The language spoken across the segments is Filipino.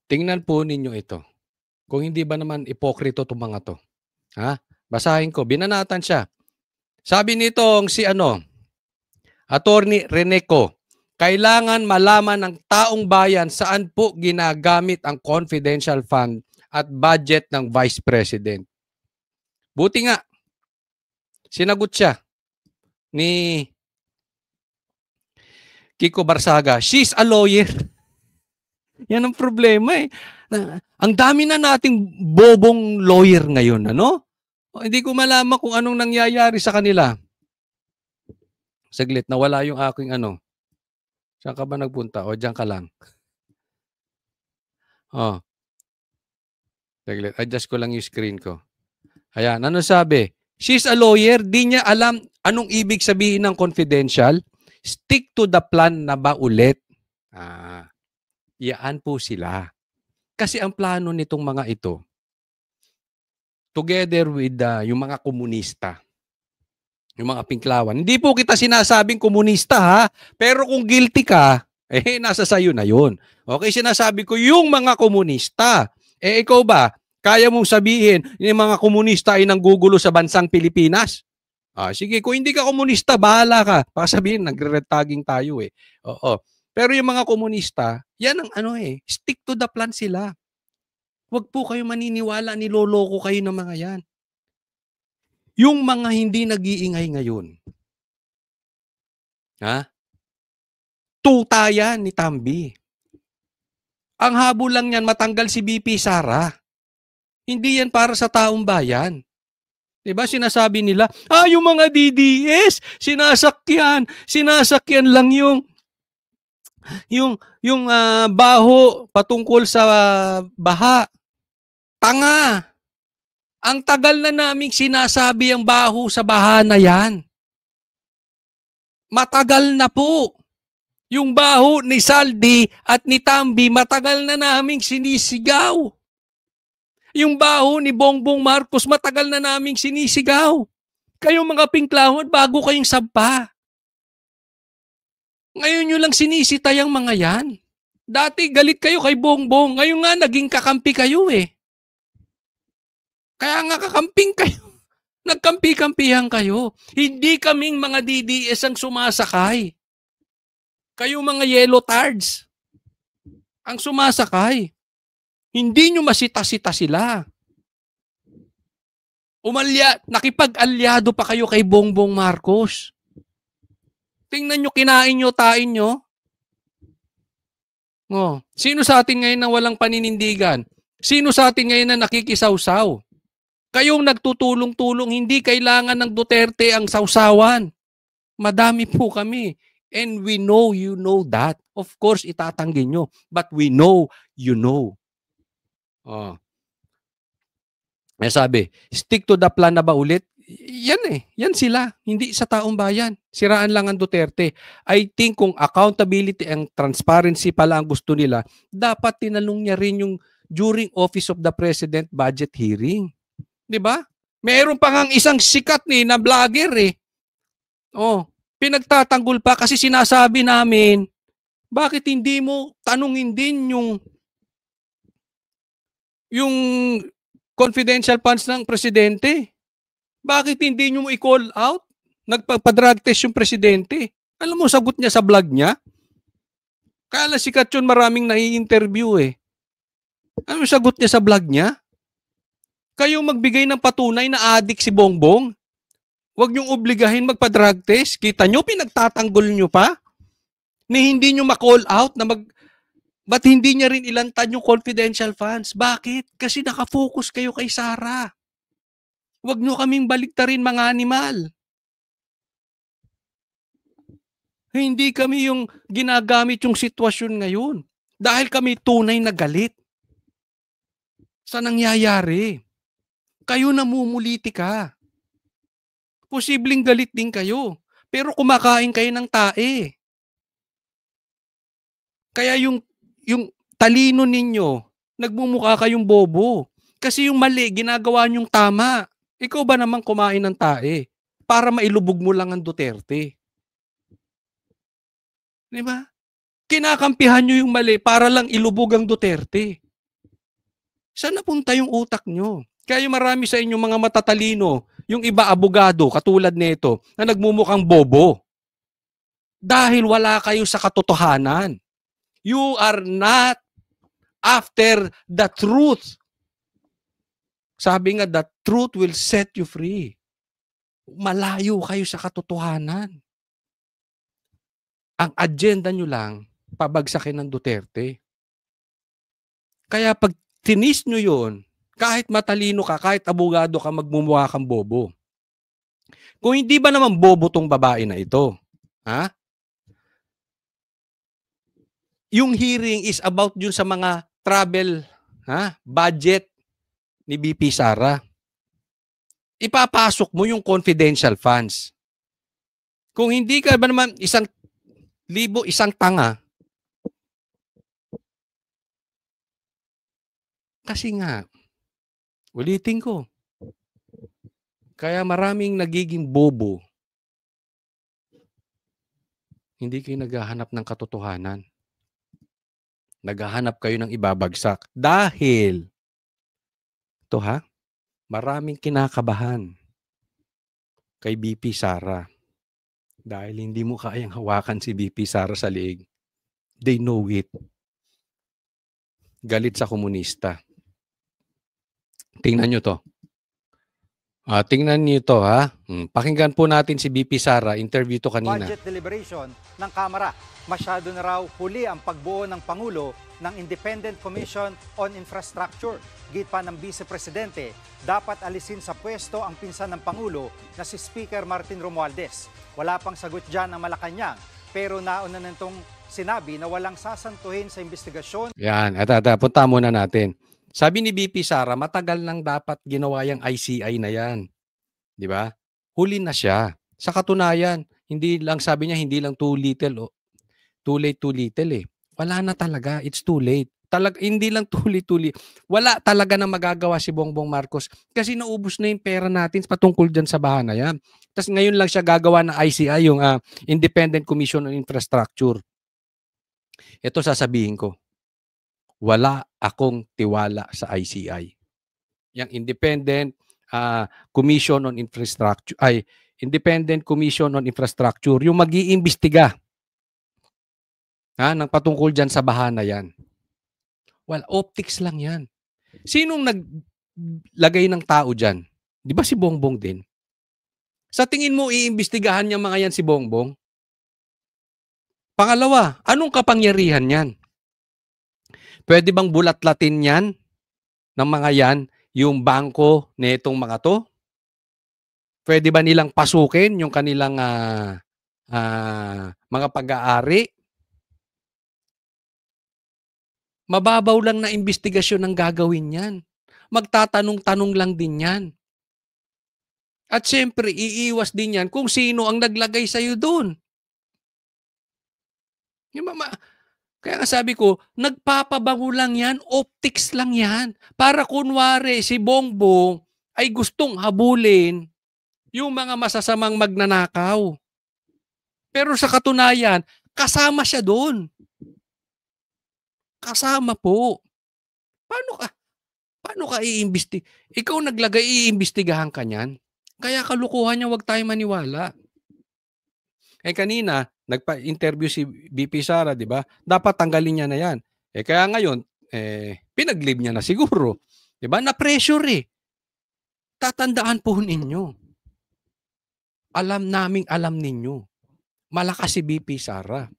Tingnan po ninyo ito. Kung hindi ba naman ipokrito 'tong mga 'to. Ha? Basahin ko, binanatan siya. Sabi nitong si Attorney Reneco, kailangan malaman ng taong bayan saan po ginagamit ang confidential fund at budget ng Vice President. Buti nga, sinagot siya ni Kiko Barsaga, she's a lawyer. Yan ang problema eh. Ang dami na nating bobong lawyer ngayon, ano? Hindi ko malaman kung anong nangyayari sa kanila. Saglit, nawala yung aking Saan ka ba nagpunta? O, diyan ka lang. Saglit, adjust ko lang yung screen ko. Ayan, ano sabi? She's a lawyer, di niya alam anong ibig sabihin ng confidential. Stick to the plan na ba ulit? Yaan po sila. Kasi ang plano nitong mga ito, together with yung mga komunista, yung mga pinklawan. Hindi po kita sinasabing komunista ha, pero kung guilty ka, nasa sayo na yun. Okay, sinasabi ko yung mga komunista. Ikaw ba, kaya mong sabihin yung mga komunista ay nanggugulo sa bansang Pilipinas? Sige, kung hindi ka komunista, bahala ka. Baka sabihin, nagre-red tagging tayo eh. Oo. Pero yung mga komunista, yan ang stick to the plan sila. Huwag po kayo maniniwala, niloloko kayo ng mga yan. Yung mga hindi nag-iingay ngayon, tuta yan ni Tambi. Ang habol lang yan, matanggal si BP Sara. Hindi yan para sa taong bayan. Diba sinasabi nila, yung mga DDS, sinasakyan lang yung baho patungkol sa baha. Tanga. Ang tagal na naming sinasabi ang baho sa baha na yan. Matagal na po. Yung baho ni Saldi at ni Tambi, matagal na naming sinisigaw. Yung baho ni Bongbong Marcos, matagal na naming sinisigaw. Kayong mga pinklahon, bago kayong sabpa. Ngayon nyo lang sinisita yung mga yan. Dati galit kayo kay Bongbong, ngayon nga naging kakampi kayo eh. Kaya nga kakamping kayo. Nagkampi-kampihan kayo. Hindi kaming mga DDS ang sumasakay. Kayo mga yellow tards ang sumasakay. Hindi nyo masita-sita sila. Nakipag-alyado pa kayo kay Bongbong Marcos. Tingnan nyo, kinain nyo, tain nyo. Sino sa atin ngayon na walang paninindigan? Sino sa atin ngayon na nakikisawsaw? Kayong nagtutulong-tulong, hindi kailangan ng Duterte ang sawsawan. Madami po kami. And we know you know that. Of course, itatanggi nyo. But we know you know. May sabi, stick to the plan na ba ulit? Yan sila. Hindi sa taong bayan. Siraan lang ang Duterte. I think kung accountability and transparency pala ang gusto nila, dapat tinanong niya rin yung during Office of the President budget hearing. Diba? Meron pa ngang isang sikat na vlogger eh. Pinagtatanggol pa kasi sinasabi namin, bakit hindi mo tanungin din yung confidential funds ng presidente? Bakit hindi nyo i-call out? Nagpadrag test yung presidente. Alam mo, sagot niya sa vlog niya. Kaya sikat yun, maraming nai-interview eh. Ano sagot niya sa vlog niya? Kayong magbigay ng patunay na addict si Bongbong. Huwag niyong obligahin magpa-drug test. Kita nyo, pinagtatanggol nyo pa. Na hindi nyo ma-call out na ba't hindi niya rin ilantad yung confidential funds? Bakit? Kasi nakafocus kayo kay Sara. Huwag nyo kaming baliktarin mga animal. Hindi kami yung ginagamit yung sitwasyon ngayon. Dahil kami tunay na galit sa nangyayari. Kayo namumulitika. Posibleng galit din kayo. Pero kumakain kayo ng tae. Kaya yung talino ninyo, nagmumukha kayong bobo. Kasi yung mali, ginagawa nyong tama. Ikaw ba naman kumain ng tae? Para mailubog mo lang ang Duterte. Diba? Kinakampihan nyo yung mali para lang ilubog ang Duterte. Saan napunta yung utak nyo? Kaya marami sa inyo mga matatalino, yung iba abogado, katulad nito, na nagmumukhang bobo. Dahil wala kayo sa katotohanan. You are not after the truth. Sabi nga, the truth will set you free. Malayo kayo sa katotohanan. Ang agenda nyo lang, pabagsakin ng Duterte. Kaya pag tinis nyo yun, kahit matalino ka, kahit abogado ka, magmumukha kang bobo. Kung hindi ba naman bobo tong babae na ito, ha? Yung hearing is about yun sa mga travel, budget ni BP Sara. Ipapasok mo yung confidential funds. Kung hindi ka ba naman isang tanga, kasi nga, ulitin ko, kaya maraming nagiging bobo, hindi kayo naghahanap ng katotohanan. Naghahanap kayo ng ibabagsak. Dahil, maraming kinakabahan kay BP Sara. Dahil hindi mo kayang hawakan si BP Sara sa liig. They know it. Galit sa komunista. Tingnan nyo to. Tingnan niyo ito, ha? Pakinggan po natin si BP Sara. Interview to kanina. Budget deliberation ng Kamara. Masyado na raw huli ang pagbuo ng Pangulo ng Independent Commission on Infrastructure. Git pa ng Vice Presidente, dapat alisin sa pwesto ang pinsan ng Pangulo na si Speaker Martin Romualdez. Wala pang sagot dyan ng Malacanang, pero nauna nitong sinabi na walang sasantuhin sa investigasyon. Yan, punta muna natin. Sabi ni BP Sara, matagal nang dapat ginawa yung ICI na yan. Di ba? Huli na siya. Sa katunayan, hindi lang too little, too late, too little eh. Wala na talaga. It's too late. Hindi lang too late. Wala talaga na magagawa si Bongbong Marcos kasi naubos na yung pera natin patungkol dyan sa baha na yan. Tapos ngayon lang siya gagawa ng ICI, yung Independent Commission on Infrastructure. Ito sasabihin ko. Wala akong tiwala sa ICI. Yung Independent Commission on Infrastructure, Independent Commission on Infrastructure, yung mag-iimbestiga ng patungkol dyan sa baha na yan. Well, optics lang yan. Sinong naglagay ng tao dyan? Di ba si Bongbong din? Sa tingin mo, iimbestigahan niya mga yan si Bongbong? Pangalawa, anong kapangyarihan yan? Pwede bang bulat-latin yan ng mga yan, yung bangko netong mga to? Pwede ba nilang pasukin yung kanilang mga pag-aari? Mababaw lang na investigasyon ang gagawin yan. Magtatanong-tanong lang din yan. At siyempre, iiwas din yan kung sino ang naglagay sa'yo doon. Kaya nga sabi ko, nagpapabango lang yan, optics lang yan. Para kunwari si Bongbong ay gustong habulin yung mga masasamang magnanakaw. Pero sa katunayan, kasama siya doon. Kasama po. Paano ka iimbestigahan? Ikaw naglagay, iimbestigahan ka niyan. Kaya kalukuhan niya, wag tayo maniwala. Kanina, nagpa-interview si BP Sara, di ba? Dapat tanggalin niya na yan. Kaya ngayon, pinag-leave niya na siguro. Di ba? Na-pressure eh. Tatandaan po ninyo. Alam ninyo. Malakas si BP Sara.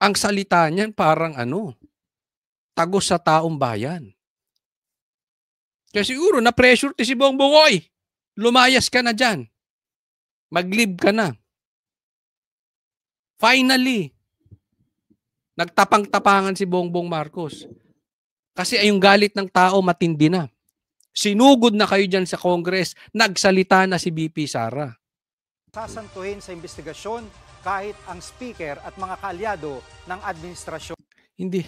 Ang salita niyan parang tagos sa taong bayan. Kaya siguro na-pressure si Bongbong, oy, lumayas ka na dyan. Mag-leave ka na. Finally, nagtapang-tapangan si Bongbong Marcos. Kasi yung galit ng tao matindi na. Sinugod na kayo dyan sa Congress, nagsalita na si BP Sara. Sasantuhin sa investigasyon kahit ang speaker at mga kaalyado ng administrasyon. Hindi.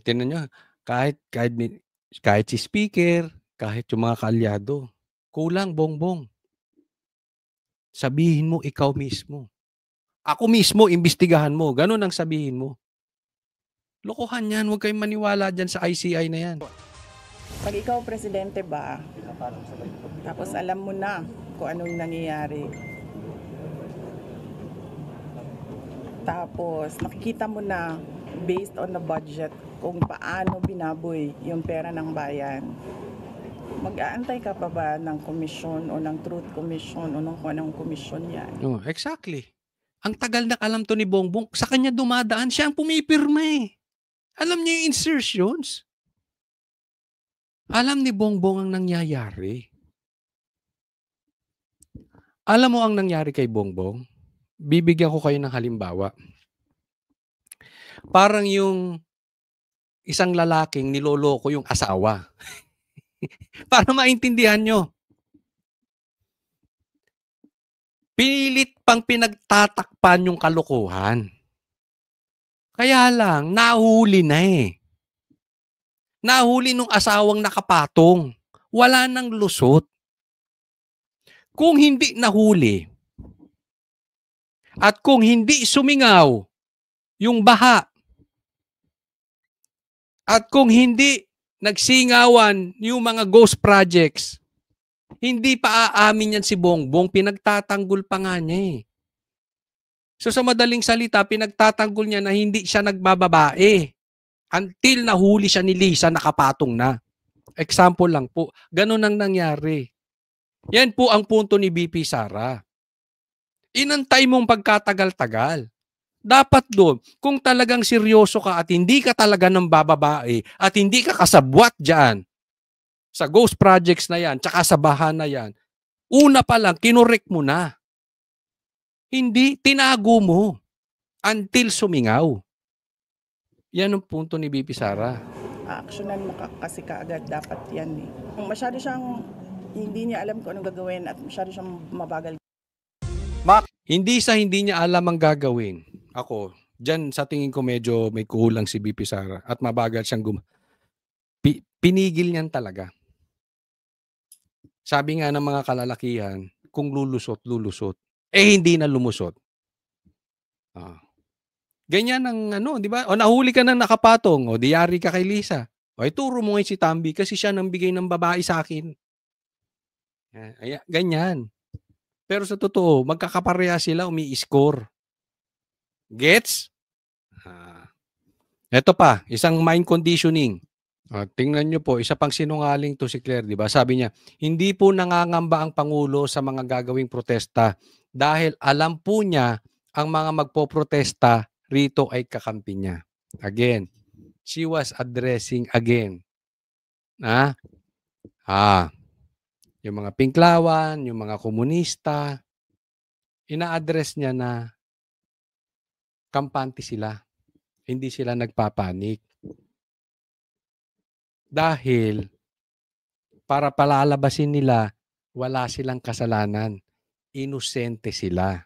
Tingnan nyo, kahit si speaker, kahit yung mga kaalyado, kulang, Bongbong. Sabihin mo ikaw mismo. Ako mismo, imbestigahan mo. Ganun ang sabihin mo. Lokohan yan. Huwag kayong maniwala dyan sa ICI na yan. Pag ikaw presidente ba, tapos alam mo na kung anong nangyayari. Tapos nakikita mo na based on the budget kung paano binaboy yung pera ng bayan. Mag-aantay ka pa ba ng komisyon o ng Truth Commission o ng kung anong komisyon yan? Oh, exactly. Ang tagal na alam to ni Bongbong. Sa kanya dumadaan, siya ang pumipirma eh. Alam niya yung insertions. Alam ni Bongbong ang nangyayari. Alam mo ang nangyari kay Bongbong? Bibigyan ko kayo ng halimbawa. Parang yung isang lalaking niloloko yung asawa. Para maintindihan nyo. Pilit pang pinagtatakpan yung kalokohan. Kaya lang, nahuli na eh. Nahuli nung asawang nakapatong. Wala nang lusot. Kung hindi nahuli, at kung hindi sumingaw yung baha, at kung hindi nagsingawan yung mga ghost projects, hindi pa aamin yan si Bongbong, pinagtatanggol pa nga niya eh. So sa madaling salita, pinagtatanggol niya na hindi siya nagbababae until nahuli siya ni Lisa, nakapatong na. Example lang po, ganun ang nangyari. Yan po ang punto ni BP Sara. Inantay mong pagkatagal-tagal. Dapat doon, kung talagang seryoso ka at hindi ka talaga ng bababae at hindi ka kasabwat dyan sa ghost projects na yan, tsaka sa baha na yan, una pa lang, kinorek mo na. Hindi, tinago mo until sumingaw. Yan ang punto ni BP Sara. Actionan mo kasi kaagad dapat yan eh. Kung masyado siyang hindi niya alam kung anong gagawin at masyado siyang mabagal. Hindi niya alam ang gagawin. Ako, dyan sa tingin ko medyo may kulang si BP Sara at mabagal siyang pinigil niyan talaga. Sabi nga ng mga kalalakihan, kung lulusot, lulusot. Eh hindi na lumusot. Ganyan ang di ba? O nahuli ka na nakapatong, o diyari ka kay Lisa. O ituro mo ngayon si Tambi kasi siya nang bigay ng babae sa akin. Ganyan. Pero sa totoo, magkakapareha sila, umi-score. Gets? Ito pa, isang mind conditioning. Tingnan nyo po, isa pang sinungaling to si Claire, di ba? Sabi niya, hindi po nangangamba ang Pangulo sa mga gagawing protesta dahil alam po niya ang mga magpoprotesta rito ay kakampi niya. Again, she was addressing again. Yung mga Pinklawan, yung mga komunista, ina-address niya na kampante sila. Hindi sila nagpapanik. Dahil para palalabasin nila, wala silang kasalanan. Inosente sila.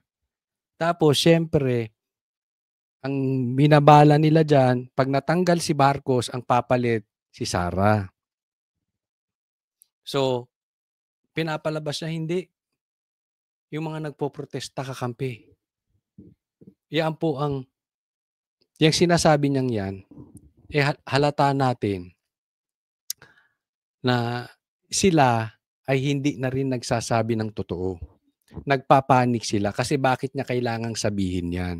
Tapos, syempre, ang binabala nila dyan, pag natanggal si Marcos, ang papalit si Sara. So, pinapalabas na hindi. Yung mga nagpoprotesta kakampi. Yan po ang, yung sinasabi niyang yan, halata natin na sila ay hindi na rin nagsasabi ng totoo. Nagpapanik sila kasi bakit niya kailangang sabihin yan.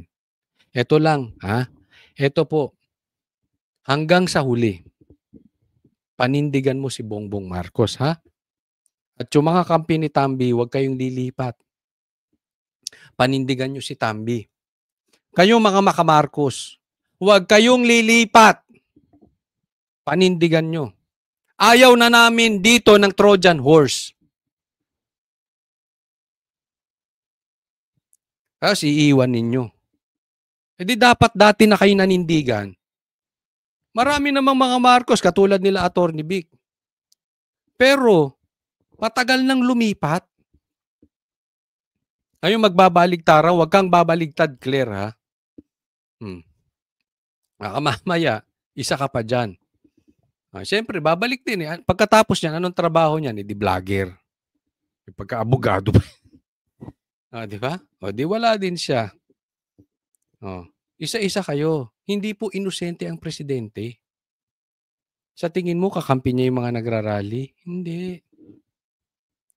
Ito lang, Ito po, hanggang sa huli, panindigan mo si Bongbong Marcos, At yung mga kampi ni Tambi, huwag kayong lilipat. Panindigan nyo si Tambi. Kayong mga makamarcos, huwag kayong lilipat. Panindigan nyo. Ayaw na namin dito ng Trojan horse. Kasi iiwan ninyo. Di dapat dati na kayo nanindigan. Marami namang mga Marcos katulad nila Atty. Vic. Pero, matagal nang lumipat. Ngayon magbabaligtara, huwag kang babaligtad, Claire, Mamaya, isa ka pa dyan. Siyempre, babalik din. Pagkatapos niyan, anong trabaho niyan? Di vlogger. Pagka-abogado pa. Di ba? O di wala din siya. Oh, isa-isa kayo. Hindi po inosente ang presidente. Sa tingin mo, kakampi niya yung mga nagrarally? Hindi.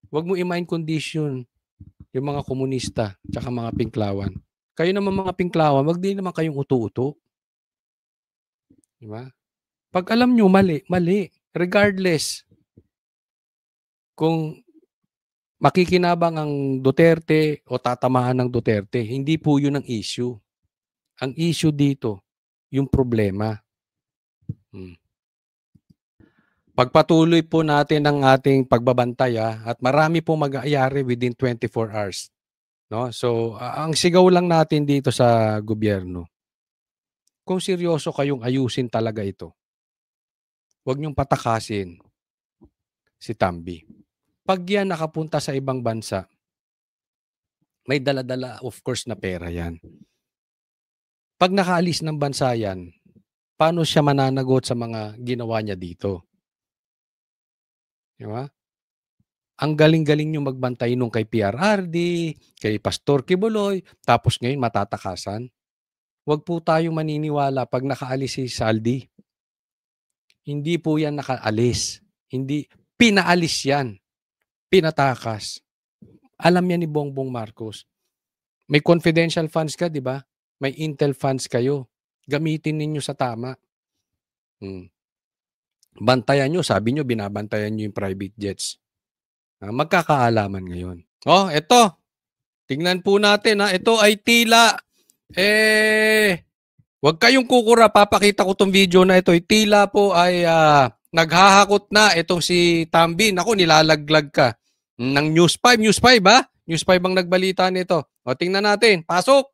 Huwag mo i-mind condition yung mga komunista tsaka mga pinklawan. Kayo naman mga pinklawan, wag din naman kayong uto-uto. Diba? Pag alam nyo, mali, mali. Regardless, kung makikinabang ang Duterte o tatamaan ng Duterte, hindi po yun ang issue. Ang issue dito, yung problema. Pagpatuloy po natin ang ating pagbabantay at marami po mag-aayari within 24 hours. No? So, ang sigaw lang natin dito sa gobyerno, kung seryoso kayong ayusin talaga ito, huwag niyong patakasin si Tambi. Pag yan nakapunta sa ibang bansa, may dala-dala of course na pera yan. Pag nakaalis ng bansa yan, paano siya mananagot sa mga ginawa niya dito? Diba? Ang galing-galing nyo magbantay nung kay PRRD, kay Pastor Kibuloy, tapos ngayon matatakasan. Huwag po tayong maniniwala pag nakaalis si Saldi. Hindi po yan nakaalis. Hindi, pinaalis yan. Pinatakas. Alam yan ni Bongbong Marcos. May confidential funds ka, di ba? May intel funds kayo. Gamitin ninyo sa tama. Bantayan nyo, sabi nyo, binabantayan nyo yung private jets. Magkakaalaman ngayon. Oh, eto. Tingnan po natin ha. Ito ay tila, wag kayong kukura. Papakita ko tong video na ito. Tila po ay naghahakot na itong si Tambi. Naku, nilalaglag ka. Ng News 5. News 5 ba? News 5 ang nagbalita nito. O, tingnan natin. Pasok!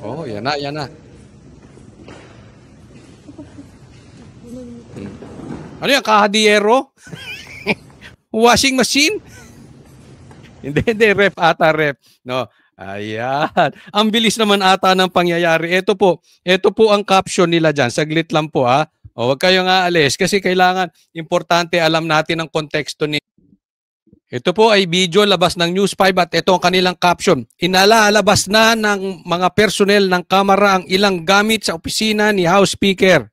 Oh, yan na, yan na. Ano yan? Kahadiyero? Washing machine? Hindi, ref ata, ref. No. Ayan. Ang bilis naman ata ng pangyayari. Ito po ang caption nila dyan. Saglit lang po ha. O, huwag kayong aalis kasi kailangan, importante alam natin ang konteksto ni. Ito po ay video labas ng News 5 at ito ang kanilang caption. Inalalabas na ng mga personnel ng Kamara ang ilang gamit sa opisina ni House Speaker.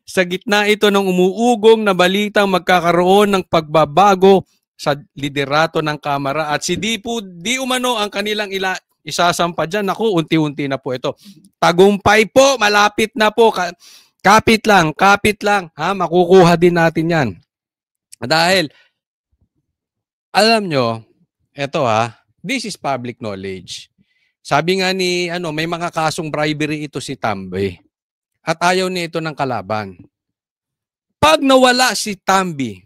Sa gitna ito ng umuugong na balitang magkakaroon ng pagbabago sa liderato ng Kamara at si di umano ang kanilang isasampa dyan. Naku, unti-unti na po ito. Tagumpay po, malapit na po. Kapit lang. Ha? Makukuha din natin yan. Dahil, alam nyo, ito this is public knowledge. Sabi nga ni, may mga kasong bribery ito si Tambi. At ayaw nito ng kalaban. Pag nawala si Tambi,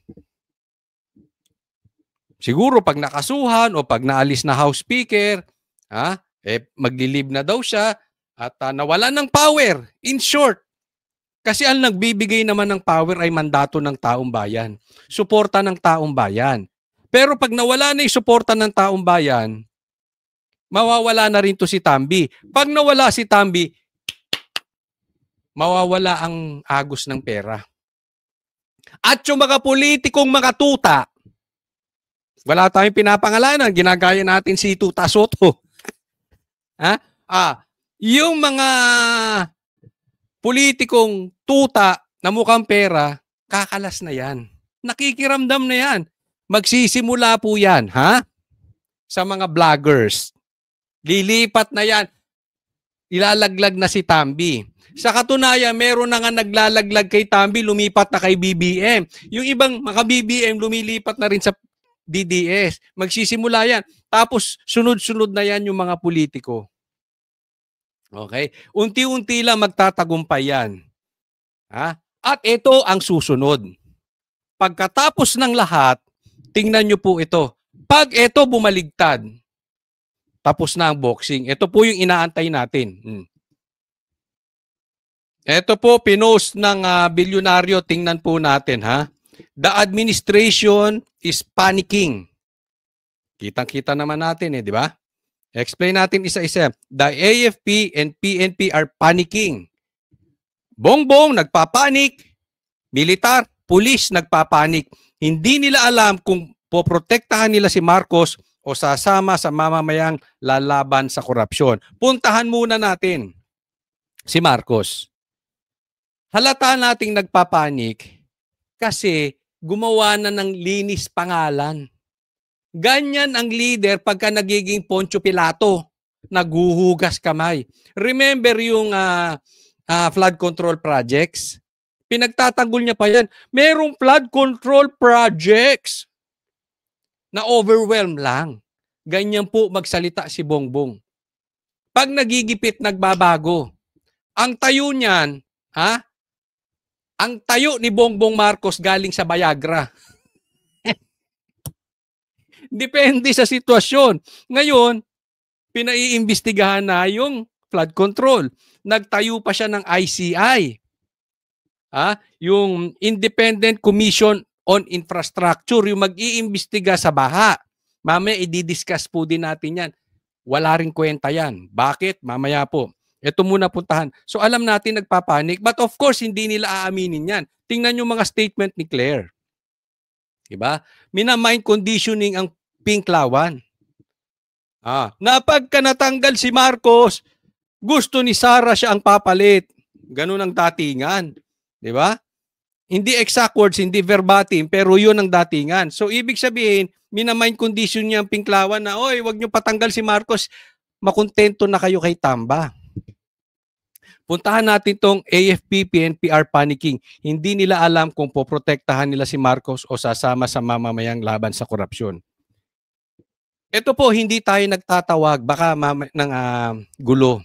siguro pag nakasuhan o pag naalis na House Speaker, maglilib na daw siya at nawala ng power. In short, kasi ang nagbibigay naman ng power ay mandato ng taong bayan. Suporta ng taong bayan. Pero pag nawala na yung suporta ng taong bayan, mawawala na rin to si Tambi. Pag nawala si Tambi, mawawala ang agos ng pera. At yung mga politikong makatuta, wala tayong pinapangalanan, ginagaya natin si Tuta Soto. Yung mga politikong tuta na mukhang pera, kakalas na yan. Nakikiramdam na yan. Magsisimula po yan, sa mga vloggers. Lilipat na yan. Ilalaglag na si Tambi. Sa katunayan, meron na nga naglalaglag kay Tambi, lumipat na kay BBM. Yung ibang mga BBM, lumilipat na rin sa DDS. Magsisimula yan. Tapos, sunod-sunod na yan yung mga politiko. Okay? Unti-unti lang magtatagumpay yan. At ito ang susunod. Pagkatapos ng lahat, tingnan nyo po ito. Pag ito bumaligtad, tapos na ang boxing. Ito po yung inaantay natin. Ito po, pinost ng bilyonaryo. Tingnan po natin, The administration is panicking. Kitang-kita naman natin, di ba? Explain natin isa-isa. The AFP and PNP are panicking. Bongbong nagpapanik. Militar, pulis nagpapanik. Hindi nila alam kung poprotektahan nila si Marcos o sasama sa mamamayang lalaban sa korupsyon. Puntahan muna natin si Marcos. Halata nating nagpapanik kasi gumawa na ng linis pangalan. Ganyan ang leader pagka nagiging Poncio Pilato, naghuhugas kamay. Remember yung flood control projects? Pinagtatanggol niya pa yan. Merong flood control projects na overwhelm lang. Ganyan po magsalita si Bongbong. Pag nagigipit, nagbabago. Ang tayo niyan, ang tayo ni Bongbong Marcos galing sa Viagra. Depende sa sitwasyon. Ngayon, pinaiimbestigahan na yung flood control. Nagtayo pa siya ng ICI. Yung Independent Commission on Infrastructure, yung mag-iimbestiga sa baha. Mamaya i-discuss po din natin yan. Wala ring kwenta yan. Bakit? Mamaya po. Ito muna puntahan. So alam natin nagpapanik, but of course hindi nila aaminin yan. Tingnan yung mga statement ni Claire. Diba? Mina-mind conditioning ang Pinklawan. Napagka natanggal si Marcos, gusto ni Sara siya ang papalit. Ganun ang datingan. Diba? Hindi exact words, hindi verbatim, pero yun ang datingan. So ibig sabihin, mina-mind condition niya ang Pinklawan na, oy, wag niyo patanggal si Marcos, makontento na kayo kay Tamba. Puntahan natin tong AFP, PNP are panicking. Hindi nila alam kung poprotektahan nila si Marcos o sasama sa mamamayang laban sa korupsyon. Ito po, hindi tayo nagtatawag baka ng gulo.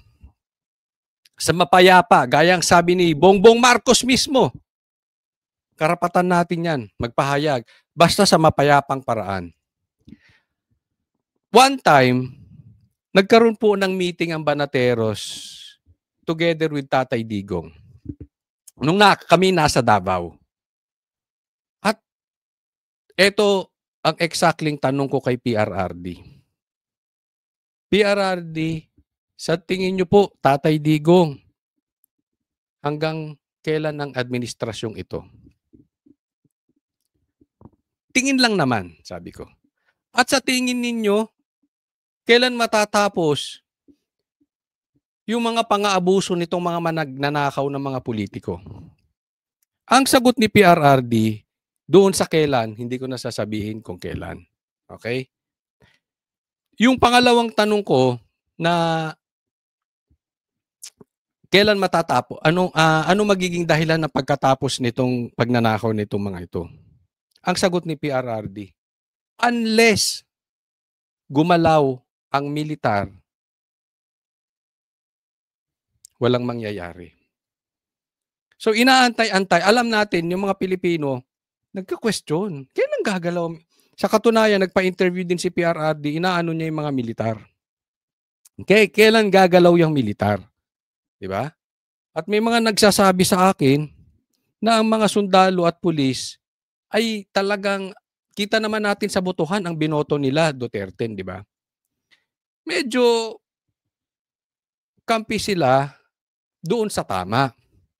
Sa mapayapa, gayang sabi ni Bongbong Marcos mismo, karapatan natin yan, magpahayag, basta sa mapayapang paraan. One time, nagkaroon po ng meeting ang Banateros together with Tatay Digong. Nung kami nasa Davao. At ito ang exactly tanong ko kay PRRD. PRRD, sa tingin niyo po, Tatay Digong, hanggang kailan ang administrasyong ito? Tingin lang naman, sabi ko. At sa tingin ninyo, kailan matatapos yung mga pang-aabuso nitong mga nagnanakaw ng mga politiko? Ang sagot ni PRRD, doon sa kailan, hindi ko nasasabihin kung kailan. Okay? Yung pangalawang tanong ko na kailan matatapos? Ano magiging dahilan ng pagkatapos nitong pagnanakaw nitong mga ito? Ang sagot ni PRRD, unless gumalaw ang militar, walang mangyayari. So inaantay-antay. Alam natin, yung mga Pilipino, nagka-question. Kailan gagalaw? Sa katunayan, nagpa-interview din si PRRD, inaano niya yung mga militar. Okay, kailan gagalaw yung militar? Diba? At may mga nagsasabi sa akin na ang mga sundalo at pulis ay talagang, kita naman natin sa botohan ang binoto nila, Duterte, di ba? Medyo kampi sila doon sa tama.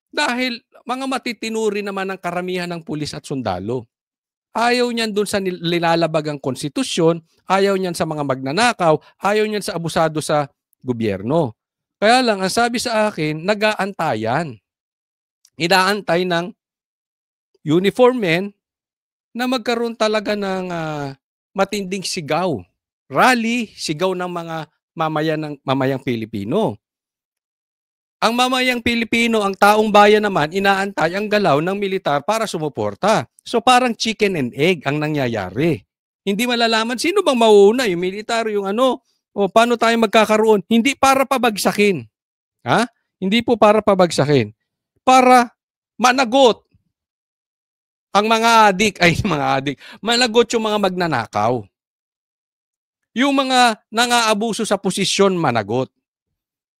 Dahil mga matitinuri naman ang karamihan ng pulis at sundalo. Ayaw niyan doon sa nilalabag ang konstitusyon, ayaw niyan sa mga magnanakaw, ayaw niyan sa abusado sa gobyerno. Kaya lang, ang sabi sa akin, nag-aantayan. Inaantay ng uniform men na magkaroon talaga ng matinding sigaw. Rally, sigaw ng mga mamayang Pilipino. Ang mamayang Pilipino, ang taong bayan naman, inaantay ang galaw ng militar para sumuporta. So parang chicken and egg ang nangyayari. Hindi malalaman sino bang mauuna, yung militar, yung ano, o paano tayo magkakaroon. Hindi para pabagsakin. Hindi po para pabagsakin. Para managot ang managot yung mga magnanakaw. Yung mga nangaabuso sa posisyon, managot.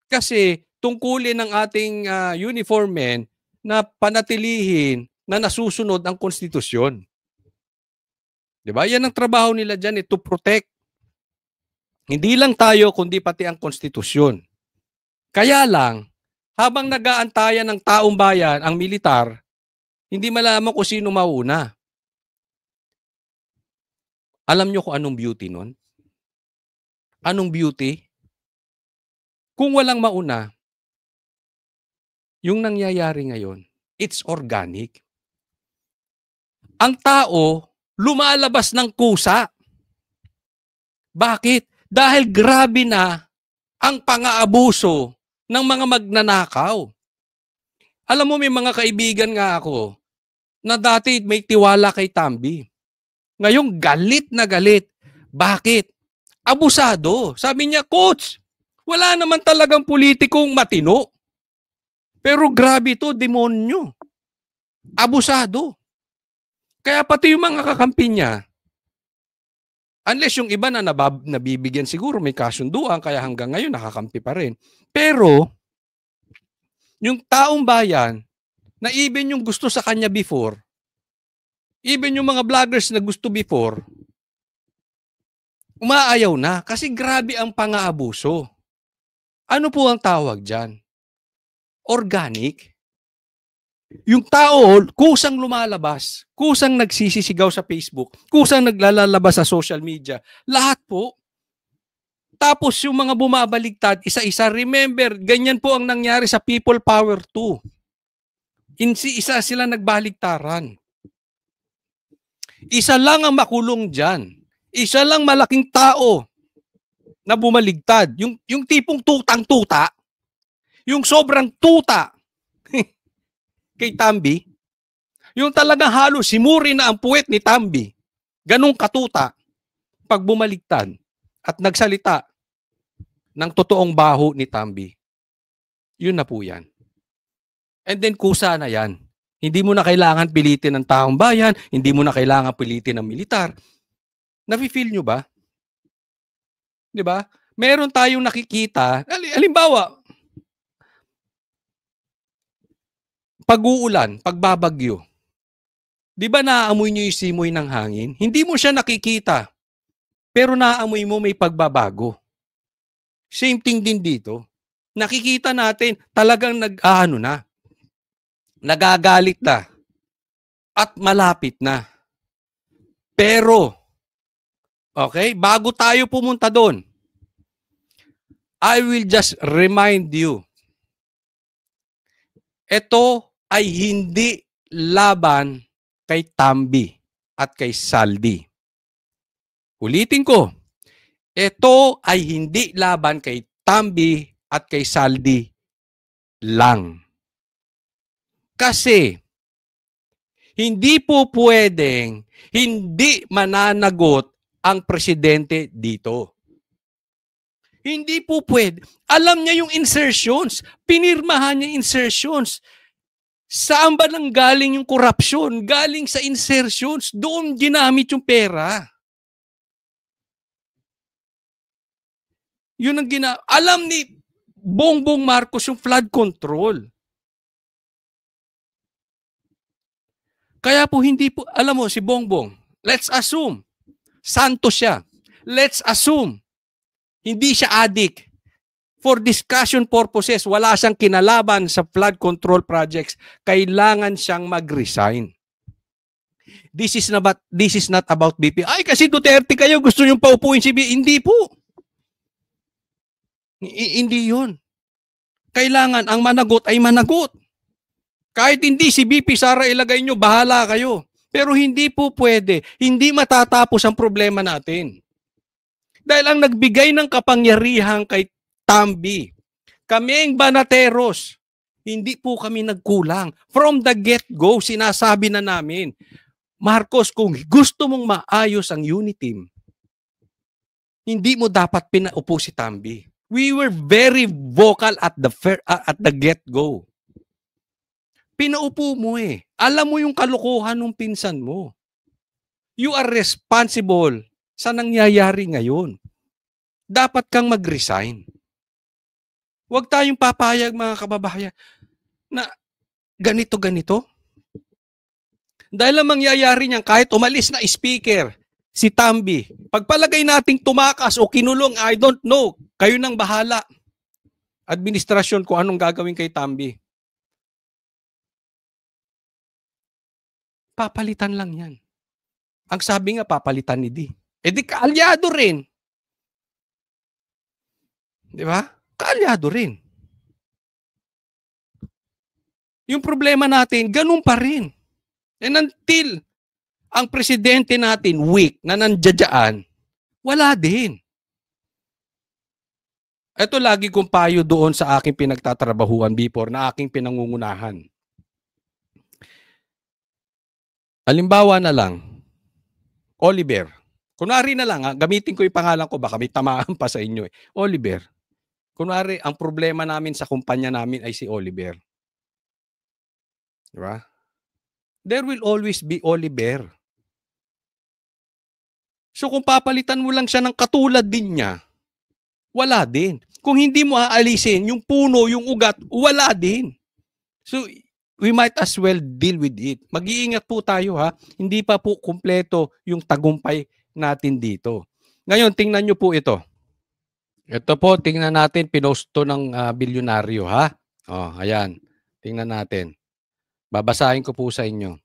Kasi tungkulin ng ating uniform men na panatilihin na nasusunod ang konstitusyon. Diba? Yan ang trabaho nila dyan, to protect. Hindi lang tayo, kundi pati ang konstitusyon. Kaya lang, habang nag-aantayan ng taong bayan, ang militar, hindi malaman kung sino mauna. Alam nyo kung anong beauty nun? Anong beauty? Kung walang mauna, yung nangyayari ngayon, it's organic. Ang tao, lumalabas ng kusa. Bakit? Dahil grabe na ang pang-aabuso ng mga magnanakaw. Alam mo, may mga kaibigan nga ako na dati may tiwala kay Tambi. Ngayon, galit na galit. Bakit? Abusado. Sabi niya, Coach, wala naman talagang politikong matino. Pero grabe to, demonyo. Abusado. Kaya pati yung mga kakampi niya, unless yung iba na nabibigyan siguro, may kasunduan, kaya hanggang ngayon nakakampi pa rin. Pero, yung taong bayan, na even yung gusto sa kanya before, even yung mga vloggers na gusto before, umaayaw na kasi grabe ang pang-aabuso. Ano po ang tawag dyan? Organic. Yung tao, kusang lumalabas, kusang nagsisisigaw sa Facebook, kusang naglalabas sa social media, lahat po. Tapos yung mga bumabaligtad, isa-isa, remember, ganyan po ang nangyari sa People Power 2. Isa sila nagbaligtaran. Isa lang ang makulong dyan. Isa lang malaking tao na bumaligtad. Yung tipong tutang-tuta, yung sobrang tuta kay Tambi, yung talagang halos simuri na ang puwet ni Tambi, ganong katuta, pag bumaligtad at nagsalita ng totoong baho ni Tambi, yun na po yan. And then kusa na yan. Hindi mo na kailangan pilitin ng taong bayan, hindi mo na kailangan pilitin ng militar. Nafi-feel nyo ba? Di ba? Meron tayong nakikita, halimbawa, pag-uulan, pagbabagyo. Di ba naaamoy nyo yung simoy ng hangin? Hindi mo siya nakikita, pero naaamoy mo may pagbabago. Same thing din dito. Nakikita natin talagang nagagalit na at malapit na. Pero, okay, bago tayo pumunta doon, I will just remind you, ito ay hindi laban kay Tambi at kay Saldi. Ulitin ko, ito ay hindi laban kay Tambi at kay Saldi lang. Kasi, hindi po pwedeng hindi mananagot ang presidente dito. Hindi po pwede. Alam niya yung insertions. Pinirmahan niya yung insertions. Saan ba nang galing yung korupsyon? Galing sa insertions. Doon ginamit yung pera. Yun ang alam ni Bongbong Marcos yung flood control. Kaya po hindi po, alam mo si Bongbong, let's assume, santo siya. Let's assume, hindi siya addict. For discussion purposes, wala siyang kinalaban sa flood control projects. Kailangan siyang mag-resign. This is not about BP. Ay, kasi Duterte kayo, gusto niyong paupuin si BP. Hindi po. Hindi yun. Kailangan ang managot ay managot. Kahit hindi si BP Sara ilagay nyo, bahala kayo. Pero hindi po pwede. Hindi matatapos ang problema natin. Dahil ang nagbigay ng kapangyarihan kay Tambi, kami ang banateros, hindi po kami nagkulang. From the get-go, sinasabi na namin, Marcos, kung gusto mong maayos ang UNITEAM, hindi mo dapat pinaupo si Tambi. We were very vocal at the get-go. Pinaupo mo eh. Alam mo yung kalokohan ng pinsan mo. You are responsible sa nangyayari ngayon. Dapat kang mag-resign. Huwag tayong papayag mga kababayan na ganito-ganito. Dahil ang mangyayari niyan, kahit umalis na speaker, si Tambi, pagpalagay nating tumakas o kinulong, I don't know, kayo nang bahala. Administrasyon kung anong gagawin kay Tambi. Papalitan lang yan. Ang sabi nga, papalitan ni Di. Eh di kaalyado rin. Di ba? Kaalyado rin. Yung problema natin, ganun pa rin. And until ang presidente natin weak na nandiyan, wala din. Ito lagi kong payo doon sa aking pinagtatrabahuan before na aking pinangungunahan. Halimbawa na lang, Oliver. Kunwari na lang, gamitin ko yung pangalan ko, baka may tamaan pa sa inyo. Oliver. Kunwari, ang problema namin sa kumpanya namin ay si Oliver. Diba? There will always be Oliver. So kung papalitan mo lang siya ng katulad din niya, wala din. Kung hindi mo aalisin yung puno, yung ugat, wala din. So we might as well deal with it. Mag-iingat po tayo ha. Hindi pa po kumpleto yung tagumpay natin dito. Ngayon, tingnan nyo po ito. Ito po, tingnan natin, pinost to ng bilyonaryo ha. Oh, ayan. Tingnan natin. Babasahin ko po sa inyo.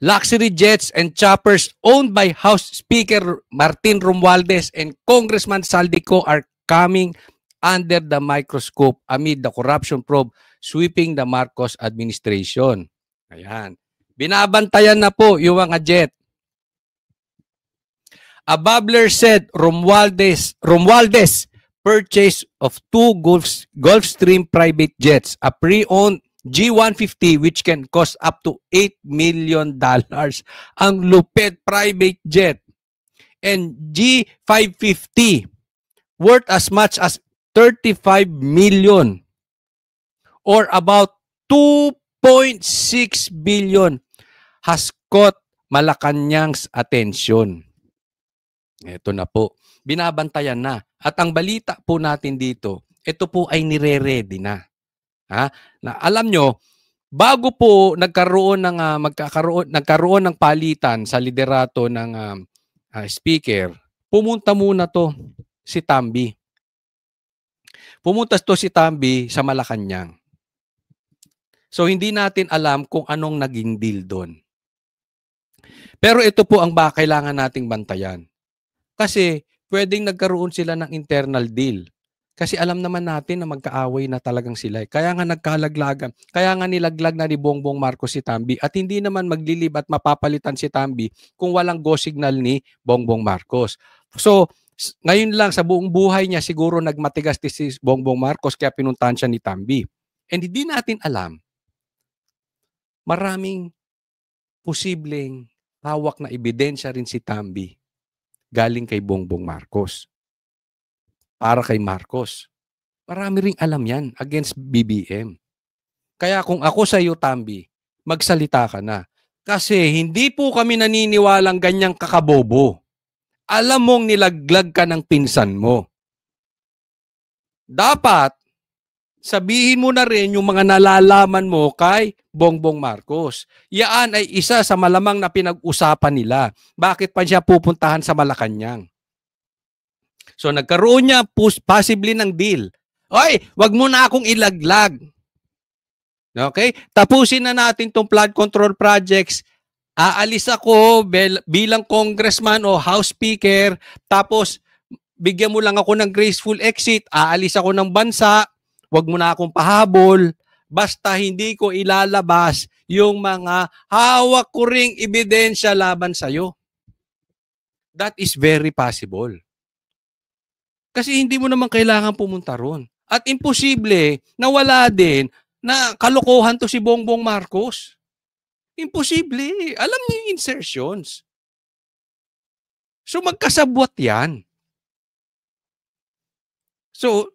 Luxury jets and choppers owned by House Speaker Martin Romualdez and Congressman Saldico are coming under the microscope amid the corruption probe sweeping the Marcos administration. Ayan. Binabantayan na po yung mga jet. A bubbler said Romualdez purchase of 2 Gulfstream private jets, a pre-owned G150 which can cost up to $8 million. Ang lupit private jet. And G550 worth as much as 35 million or about 2.6 billion has caught Malacanang's attention. Ito na po. Binabantayan na. At ang balita po natin dito, ito po ay nire-ready na. Ha? Na alam nyo, bago po nagkaroon ng palitan sa liderato ng speaker, pumunta muna to si Tambi. Pumunta to si Tambi sa Malacanang. So hindi natin alam kung anong naging deal doon. Pero ito po ang kailangan nating bantayan. Kasi pwedeng nagkaroon sila ng internal deal. Kasi alam naman natin na magkaaway na talagang sila. Kaya nga nagkalaglagan. Kaya nga nilaglag na ni Bongbong Marcos si Tambi. At hindi naman maglilib at mapapalitan si Tambi kung walang go signal ni Bongbong Marcos. So, ngayon lang sa buong buhay niya siguro nagmatigas si Bongbong Marcos kaya pinuntahan siya ni Tambi. And hindi natin alam. Maraming posibleng hawak na ebidensya rin si Tambi galing kay Bongbong Marcos. Para kay Marcos. Marami ring alam yan against BBM. Kaya kung ako sa iyo, Tambi, magsalita ka na. Kasi hindi po kami naniniwalang ganyang kakabobo. Alam mong nilaglag ka ng pinsan mo. Dapat, sabihin mo na rin yung mga nalalaman mo kay Bongbong Marcos. Yaan ay isa sa malamang na pinag-usapan nila. Bakit pa siya pupuntahan sa Malacanang? So nagkaroon niya possibly ng deal. Oy, wag mo na akong ilaglag. Okay? Tapusin na natin tong flood control projects. Aalis ako bilang congressman o house speaker. Tapos bigyan mo lang ako ng graceful exit. Aalis ako ng bansa. Wag mo na akong pahabol. Basta hindi ko ilalabas yung mga hawak ko ring ebidensya laban sa'yo. That is very possible. Kasi hindi mo naman kailangan pumunta ron. At imposible na wala din na kalokohan to si Bongbong Marcos. Imposible. Alam niyo yung insertions. So magkasabwat yan. So,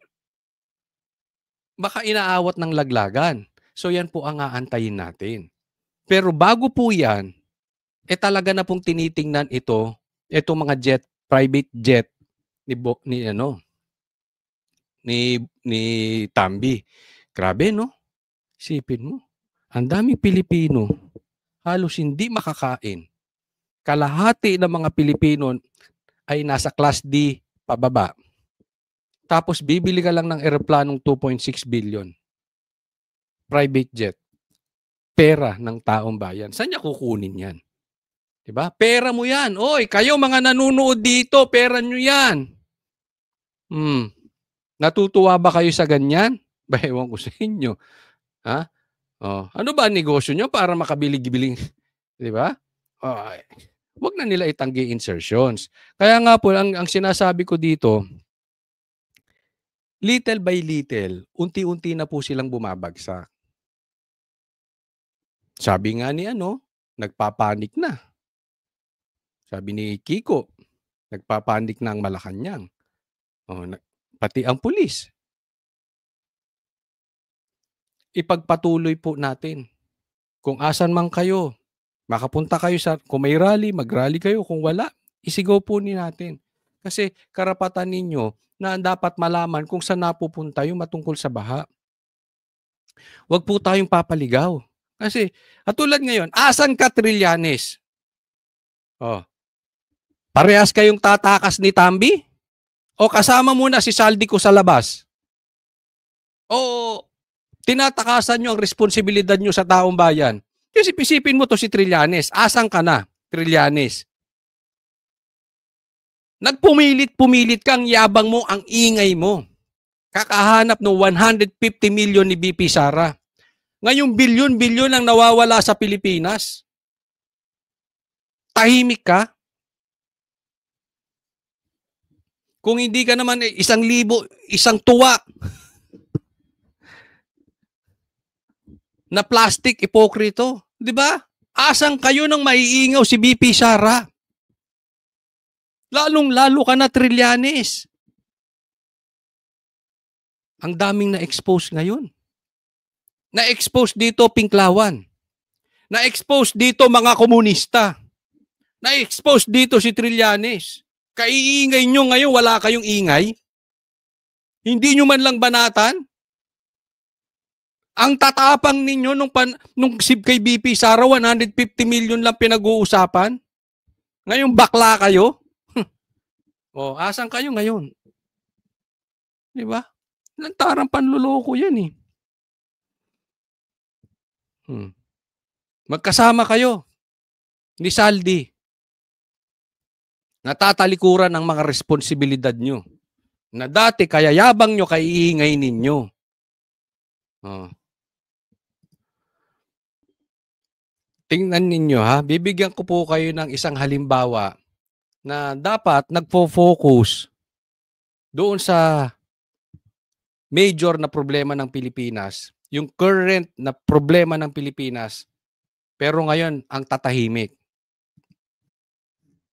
baka inaawat ng laglagan. So yan po ang aantayin natin. Pero bago po yan, talaga na pong tinitingnan itong mga private jet, ni Tambi. Grabe, no? Isipin mo. Ang daming Pilipino, halos hindi makakain. Kalahati ng mga Pilipino ay nasa class D pababa. Tapos bibili ka lang ng eroplanong 2.6 billion. Private jet. Pera ng taong bayan. Saan niya kukunin yan? Diba? Pera mo yan. Oy, kayo mga nanonood dito, pera nyo yan. Natutuwa ba kayo sa ganyan? Ba, ewan ko sa inyo. Ha? Oh, ano ba ang negosyo nyo para makabili-gibiling? Di ba? Oh, wag na nila itanggi insertions. Kaya nga po, ang sinasabi ko dito, little by little, unti-unti na po silang bumabagsak. Sabi nga ni nagpapanik na. Sabi ni Kiko, nagpapanik na ang Malacanang. Oh, pati ang pulis. Ipagpatuloy po natin. Kung asan man kayo, makapunta kayo kung may rally, mag-rally kayo. Kung wala, isigaw po natin. Kasi karapatan ninyo na dapat malaman kung saan napupunta yung matungkol sa baha. Huwag po tayong papaligaw. Kasi, atulad ngayon, asan ka, Trillanes? Oh. Parehas kayong tatakas ni Tambi? O kasama muna si Saldi ko sa labas? O tinatakasan nyo ang responsibilidad nyo sa taong bayan? Kasi isipin mo to si Trillanes. Asan ka na, Trillanes? Nagpumilit-pumilit kang yabang mo, ang ingay mo. Kakahanap ng 150 million ni BP Sara. Ngayong bilyon-bilyon ang nawawala sa Pilipinas. Tahimik ka? Kung hindi ka naman 1,000, isang tuwa na plastic ipokrito. Di ba? Asang kayo nang maiingaw si BP Sara? Lalong-lalo ka na, Trillanes. Ang daming na-expose ngayon. Na-expose dito, Pinklawan. Na-expose dito, mga komunista. Na-expose dito si Trillanes. Kaiingay nyo ngayon, wala kayong ingay? Hindi nyo man lang banatan? Ang tatapang ninyo nung kay BP Sara, 150 million lang pinag-uusapan? Ngayon, bakla kayo? O, asan kayo ngayon? Di ba? Lantarang panluloko yan eh. Magkasama kayo ni Saldi. Natatalikuran ang mga responsibilidad nyo. Na dati kaya yabang nyo, kaiingay ninyo. Oh. Tingnan ninyo ha, bibigyan ko po kayo ng isang halimbawa na dapat nagfo-focus doon sa major na problema ng Pilipinas, yung current na problema ng Pilipinas, pero ngayon ang tatahimik.